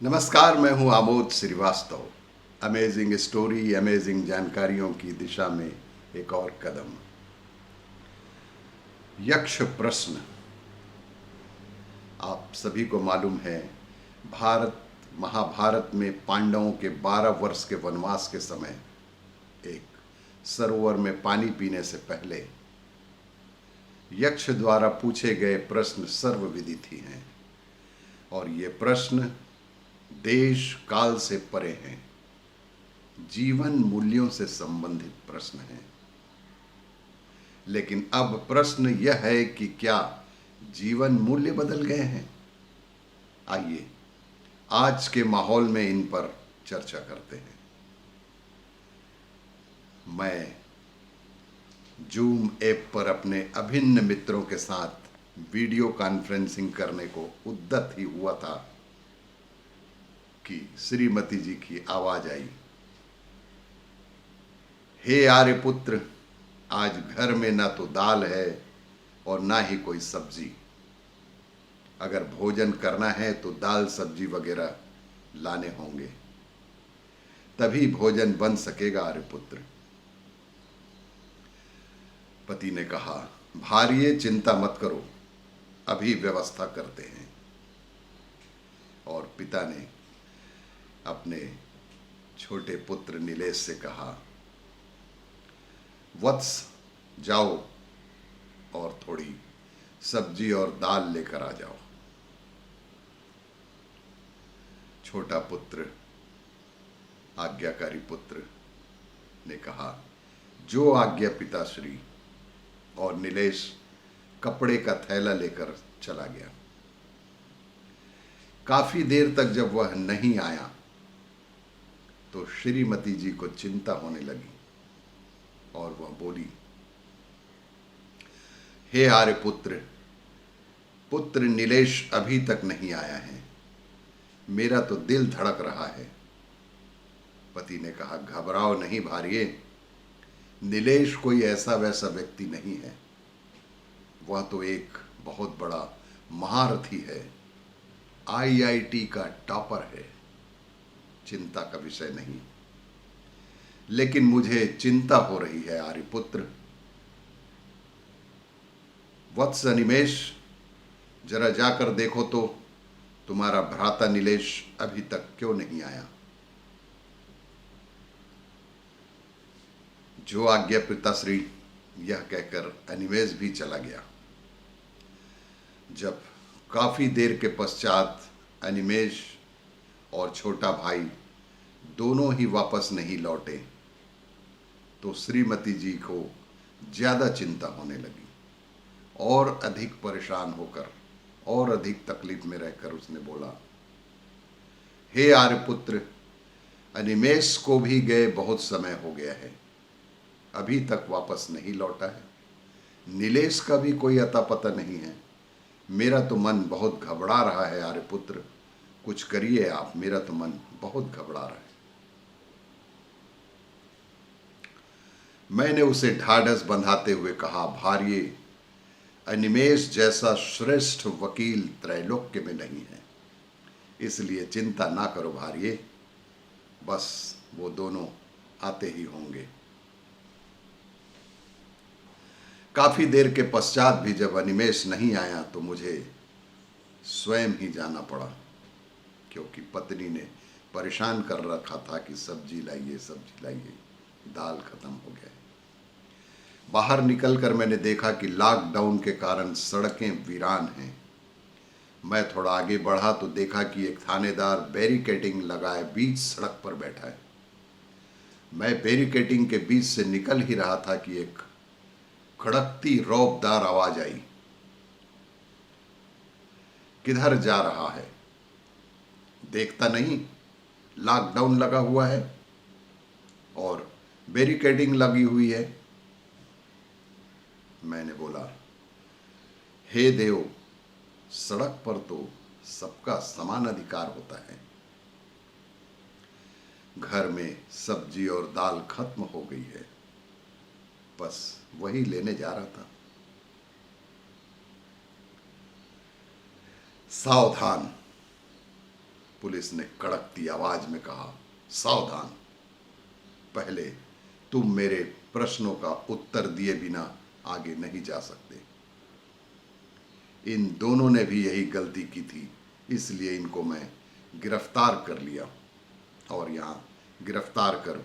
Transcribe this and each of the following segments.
नमस्कार, मैं हूं Amod Shrivastava. Amazing story, amazing जानकारियों की दिशा में एक और कदम। यक्ष प्रश्न। आप सभी को मालूम है, भारत महाभारत में पांडवों के 12 वर्ष के वनवास के समय एक सरोवर में पानी पीने से पहले यक्ष द्वारा पूछे गए प्रश्न सर्वविदित हैं और ये प्रश्न देश काल से परे हैं, जीवन मूल्यों से संबंधित प्रश्न हैं। लेकिन अब प्रश्न यह है कि क्या जीवन मूल्य बदल गए हैं? आइए आज के माहौल में इन पर चर्चा करते हैं। मैं जूम ऐप पर अपने अभिन्न मित्रों के साथ वीडियो कॉन्फ्रेंसिंग करने को उद्यत ही हुआ था कि श्रीमती जी की आवाज आई। हे आर्यपुत्र, आज घर में ना तो दाल है और ना ही कोई सब्जी। अगर भोजन करना है तो दाल सब्जी वगैरह लाने होंगे, तभी भोजन बन सकेगा आर्यपुत्र। पति ने कहा, भार्ये चिंता मत करो, अभी व्यवस्था करते हैं। और पिता ने अपने छोटे पुत्र नीलेश से कहा, वत्स जाओ और थोड़ी सब्जी और दाल लेकर आ जाओ। छोटा पुत्र, आज्ञाकारी पुत्र ने कहा, जो आज्ञा पिताश्री। और नीलेश कपड़े का थैला लेकर चला गया। काफी देर तक जब वह नहीं आया तो श्रीमती जी को चिंता होने लगी और वह बोली, हे आर्यपुत्र, पुत्र नीलेश अभी तक नहीं आया है, मेरा तो दिल धड़क रहा है। पति ने कहा, घबराओ नहीं भार्ये, नीलेश कोई ऐसा वैसा व्यक्ति नहीं है, वह तो एक बहुत बड़ा महारथी है, आईआईटी का टॉपर है, चिंता का विषय नहीं। लेकिन मुझे चिंता हो रही है आर्यपुत्र। वत्स अनिमेष, जरा जाकर देखो तो तुम्हारा भ्राता नीलेश अभी तक क्यों नहीं आया। जो आज्ञा पिताश्री, यह कहकर अनिमेष भी चला गया। जब काफी देर के पश्चात अनिमेष और छोटा भाई दोनों ही वापस नहीं लौटे तो श्रीमती जी को ज्यादा चिंता होने लगी और अधिक परेशान होकर और अधिक तकलीफ में रहकर उसने बोला, हे आर्यपुत्र, अनिमेष को भी गए बहुत समय हो गया है, अभी तक वापस नहीं लौटा है। नीलेश का भी कोई अता पता नहीं है। मेरा तो मन बहुत घबरा रहा है आर्यपुत्र, कुछ करिए आप, मेरा तो मन बहुत घबरा रहा है। मैंने उसे ढाढ़स बंधाते हुए कहा, भार्ये, अनिमेष जैसा श्रेष्ठ वकील त्रैलोक्य में नहीं है, इसलिए चिंता ना करो भार्ये, बस वो दोनों आते ही होंगे। काफी देर के पश्चात भी जब अनिमेष नहीं आया तो मुझे स्वयं ही जाना पड़ा, क्योंकि पत्नी ने परेशान कर रखा था कि सब्जी लाइए, सब्जी लाइए, दाल खत्म हो गया। बाहर निकलकर मैंने देखा कि लॉकडाउन के कारण सड़कें वीरान हैं। मैं थोड़ा आगे बढ़ा तो देखा कि एक थानेदार बैरिकेडिंग लगाए बीच सड़क पर बैठा है। मैं बैरिकेडिंग के बीच से निकल ही रहा था कि एक खड़कती रौबदार आवाज आई, किधर जा रहा है? देखता नहीं लॉकडाउन लगा हुआ है और बैरिकेडिंग लगी हुई है। मैंने बोला, हे देव, सड़क पर तो सबका समान अधिकार होता है। घर में सब्जी और दाल खत्म हो गई है, बस वही लेने जा रहा था। सावधान, पुलिस ने कड़कती आवाज में कहा, सावधान, पहले तुम मेरे प्रश्नों का उत्तर दिए बिना आगे नहीं जा सकते। इन दोनों ने भी यही गलती की थी, इसलिए इनको मैं गिरफ्तार कर लिया और यहां गिरफ्तार कर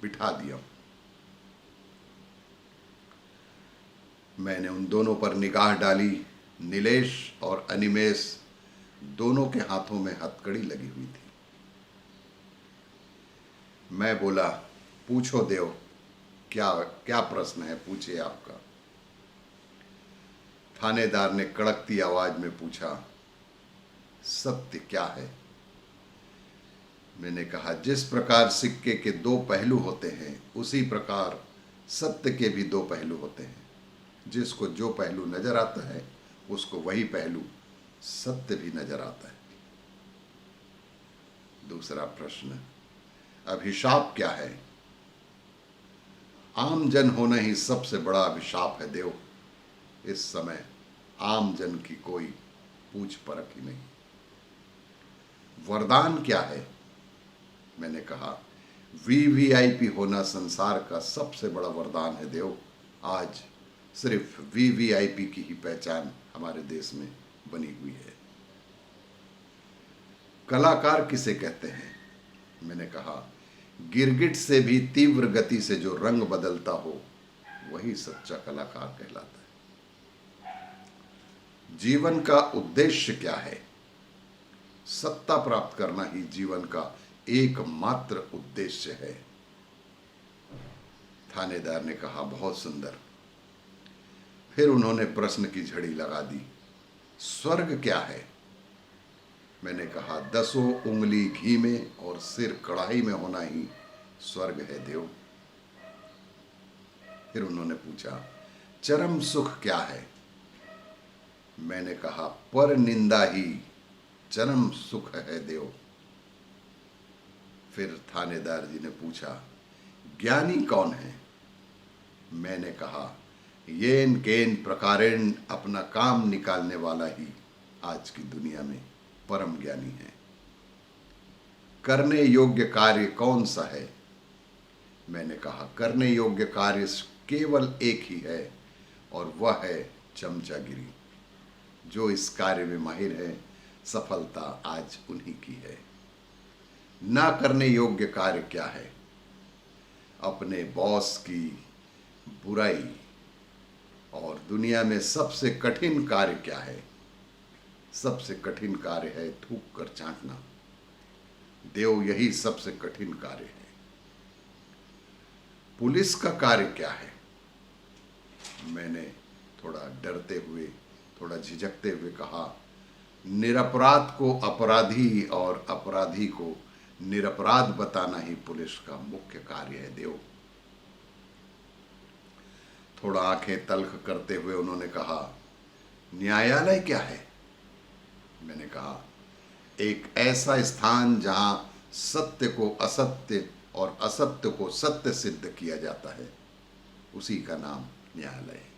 बिठा दिया। मैंने उन दोनों पर निगाह डाली। नीलेश और अनिमेष दोनों के हाथों में हथकड़ी लगी हुई थी। मैं बोला, पूछो देव, क्या क्या प्रश्न है, पूछिए आपका। थानेदार ने कड़कती आवाज में पूछा, सत्य क्या है? मैंने कहा, जिस प्रकार सिक्के के दो पहलू होते हैं उसी प्रकार सत्य के भी दो पहलू होते हैं। जिसको जो पहलू नजर आता है उसको वही पहलू सत्य भी नजर आता है। दूसरा प्रश्न, अभिशाप क्या है? आम जन होना ही सबसे बड़ा अभिशाप है देव। इस समय आम जन की कोई पूछ परख ही नहीं। वरदान क्या है? मैंने कहा, वीवीआईपी होना संसार का सबसे बड़ा वरदान है देव। आज सिर्फ वीवीआईपी की ही पहचान हमारे देश में बनी हुई है। कलाकार किसे कहते हैं? मैंने कहा, गिरगिट से भी तीव्र गति से जो रंग बदलता हो वही सच्चा कलाकार कहलाता है। जीवन का उद्देश्य क्या है? सत्ता प्राप्त करना ही जीवन का एकमात्र उद्देश्य है। थानेदार ने कहा, बहुत सुंदर। फिर उन्होंने प्रश्न की झड़ी लगा दी, स्वर्ग क्या है? मैंने कहा, 10 उंगली घी में और सिर कढ़ाई में होना ही स्वर्ग है देव। फिर उन्होंने पूछा, चरम सुख क्या है? मैंने कहा, पर निंदा ही चरम सुख है देव। फिर थानेदार जी ने पूछा, ज्ञानी कौन है? मैंने कहा, येन केन प्रकारेण अपना काम निकालने वाला ही आज की दुनिया में परम ज्ञानी है। करने योग्य कार्य कौन सा है? मैंने कहा, करने योग्य कार्य केवल एक ही है और वह है चमचागिरी। जो इस कार्य में माहिर है, सफलता आज उन्हीं की है। ना करने योग्य कार्य क्या है? अपने बॉस की बुराई। और दुनिया में सबसे कठिन कार्य क्या है? सबसे कठिन कार्य है थूक कर चाटना। देव, यही सबसे कठिन कार्य है। पुलिस का कार्य क्या है? मैंने थोड़ा डरते हुए, थोड़ा झिझकते हुए कहा, निरपराध को अपराधी और अपराधी को निरपराध बताना ही पुलिस का मुख्य कार्य है देव। थोड़ा आंखें तल्ख करते हुए उन्होंने कहा, न्यायालय क्या है? मैंने कहा, एक ऐसा स्थान जहां सत्य को असत्य और असत्य को सत्य सिद्ध किया जाता है, उसी का नाम न्यायालय है।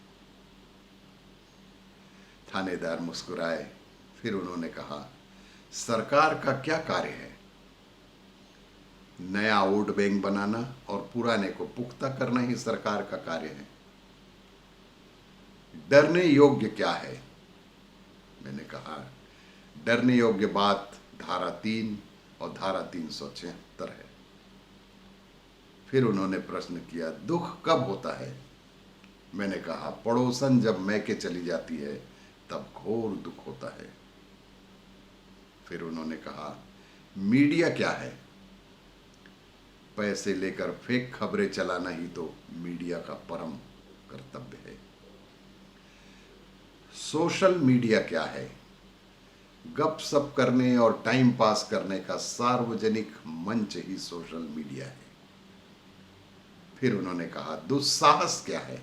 थानेदार मुस्कुराए। फिर उन्होंने कहा, सरकार का क्या कार्य है? नया वोट बैंक बनाना और पुराने को पुख्ता करना ही सरकार का कार्य है। डरने योग्य क्या है? मैंने कहा, डरने योग्य बात धारा 3 और धारा 376 है। फिर उन्होंने प्रश्न किया, दुख कब होता है? मैंने कहा, पड़ोसन जब मैके चली जाती है तब घोर दुख होता है। फिर उन्होंने कहा, मीडिया क्या है? पैसे लेकर फेक खबरें चलाना ही तो मीडिया का परम कर्तव्य है। सोशल मीडिया क्या है? गप सप करने और टाइम पास करने का सार्वजनिक मंच ही सोशल मीडिया है। फिर उन्होंने कहा, दुस्साहस क्या है?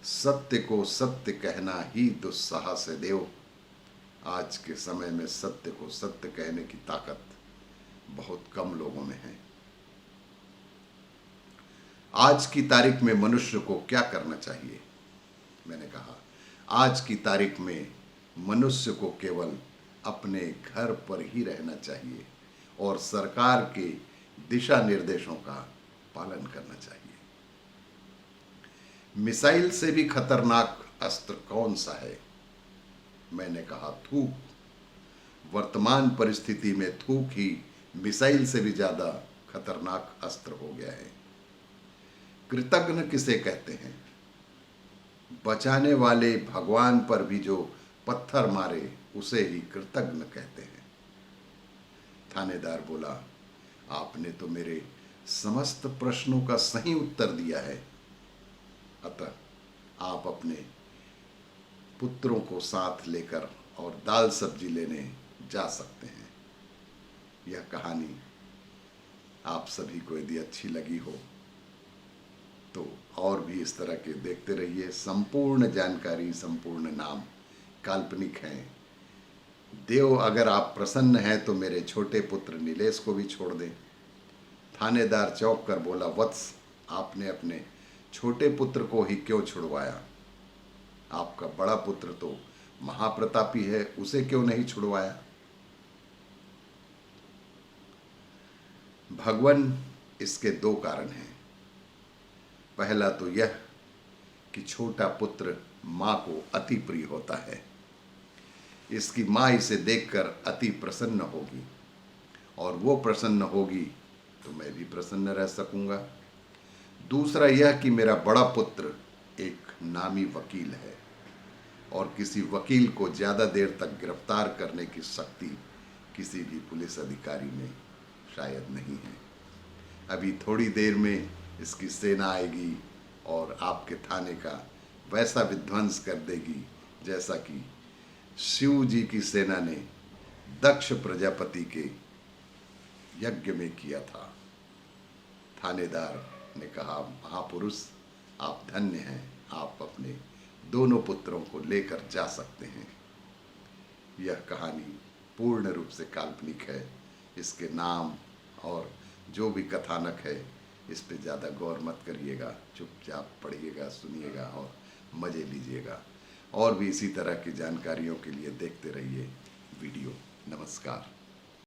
सत्य को सत्य कहना ही दुस्साहस है देव। आज के समय में सत्य को सत्य कहने की ताकत बहुत कम लोगों में है। आज की तारीख में मनुष्य को क्या करना चाहिए? मैंने कहा, आज की तारीख में मनुष्य को केवल अपने घर पर ही रहना चाहिए और सरकार के दिशा निर्देशों का पालन करना चाहिए। मिसाइल से भी खतरनाक अस्त्र कौन सा है? मैंने कहा थूक। वर्तमान परिस्थिति में थूक ही मिसाइल से भी ज्यादा खतरनाक अस्त्र हो गया है। कृतज्ञ किसे कहते हैं? बचाने वाले भगवान पर भी जो पत्थर मारे उसे ही कृतज्ञ कहते हैं। थानेदार बोला, आपने तो मेरे समस्त प्रश्नों का सही उत्तर दिया है, अतः आप अपने पुत्रों को साथ लेकर और दाल सब्जी लेने जा सकते हैं। यह कहानी आप सभी को यदि अच्छी लगी हो तो और भी इस तरह के देखते रहिए। संपूर्ण जानकारी, संपूर्ण नाम काल्पनिक हैं। देव अगर आप प्रसन्न हैं तो मेरे छोटे पुत्र नीलेश को भी छोड़ दें। थानेदार चौंक कर बोला, वत्स, आपने अपने छोटे पुत्र को ही क्यों छुड़वाया? आपका बड़ा पुत्र तो महाप्रतापी है, उसे क्यों नहीं छुड़वाया? भगवान, इसके दो कारण हैं। पहला तो यह कि छोटा पुत्र माँ को अति प्रिय होता है। इसकी माँ इसे देखकर अति प्रसन्न होगी और वो प्रसन्न होगी तो मैं भी प्रसन्न रह सकूंगा। दूसरा यह कि मेरा बड़ा पुत्र एक नामी वकील है और किसी वकील को ज़्यादा देर तक गिरफ्तार करने की शक्ति किसी भी पुलिस अधिकारी में शायद नहीं है। अभी थोड़ी देर में इसकी सेना आएगी और आपके थाने का वैसा विध्वंस कर देगी जैसा कि शिव जी की सेना ने दक्ष प्रजापति के यज्ञ में किया था। थानेदार ने कहा, महापुरुष, आप धन्य हैं, आप अपने दोनों पुत्रों को लेकर जा सकते हैं। यह कहानी पूर्ण रूप से काल्पनिक है। इसके नाम और जो भी कथानक है इस पे ज़्यादा गौर मत करिएगा, चुपचाप पढ़िएगा, सुनिएगा और मज़े लीजिएगा। और भी इसी तरह की जानकारियों के लिए देखते रहिए वीडियो। नमस्कार।